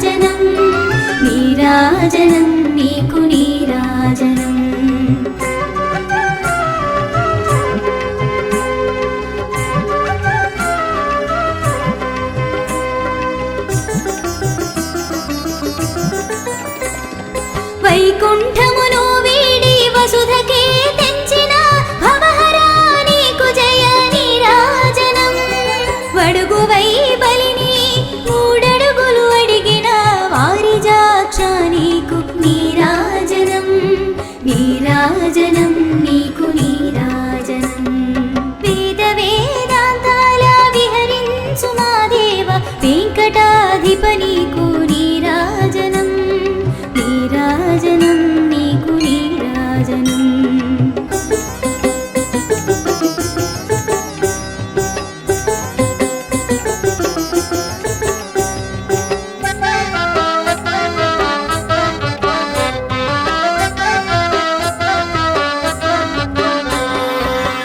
నీరాజనం నీరాజనం నీకు నీరాజనం వైకుంఠమును వీడి వసుధకే తెంచిన భవహరా నీకు జయ నీరాజనం వడుగువై బలిని మూడడుగులు అడిగిన వారిజాక్ష నీకు నీరాజనం నీరాజనం నీకు నీరాజనం వేద వేదాంతాల విహరించు మా దేవ వెంకటాధిప నీకు నీరాజనం నీరాజనం నీకు నీరాజనం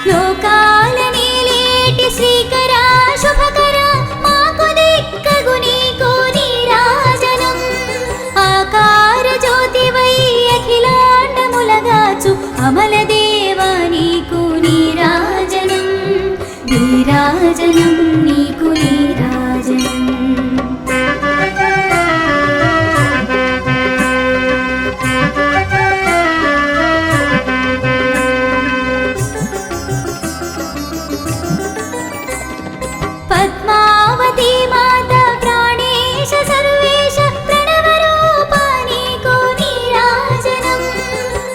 లోకాల నీలేటి శ్రీకర శుభకర మాకు దిక్కగు నీకు నీరాజనం ఆకార జ్యోతివై అఖిలాండములగాచు అమలదేవా నీకు నీరాజనం నీరాజనం నీకు నీరాజనం పద్మావతి మాత ప్రాణేశ సర్వేశ ప్రణవరూపా నీకు నీరాజనం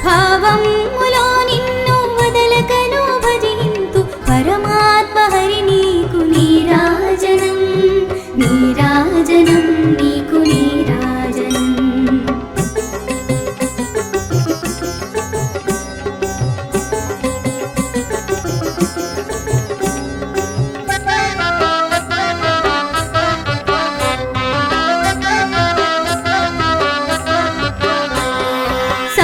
భావములో నిన్ను వదలకను భజింతు పరమాత్మ హరి నీకు నీరాజనం నీరాజనం నీకు నీరాజనం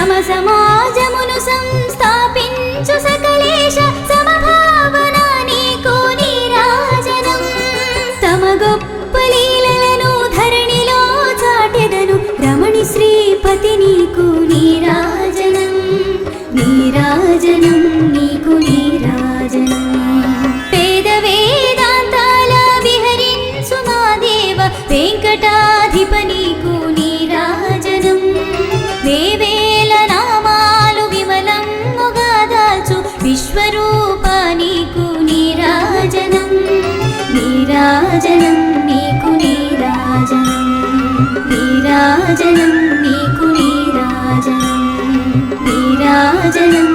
సమసమాజమును సంస్థాపించు సకలేశ సమభావన నీకు నీరాజనం తమ గొప్ప లీలలను ధరణిలో చాటెదను రమణి శ్రీపతి నీకు నీరాజనం నీరాజనం నీకు నీరాజనం పేద వేదాంతాల విహరించు మా దేవ వెంకటాధిప నీకు నీరాజనం వేవేల నామాలు విమలముగా దాచు విశ్వరూప నీకు నీరాజనం నీరాజనం నీకు నీరాజనం నీరాజనం నీకు నీరాజనం నీరాజనం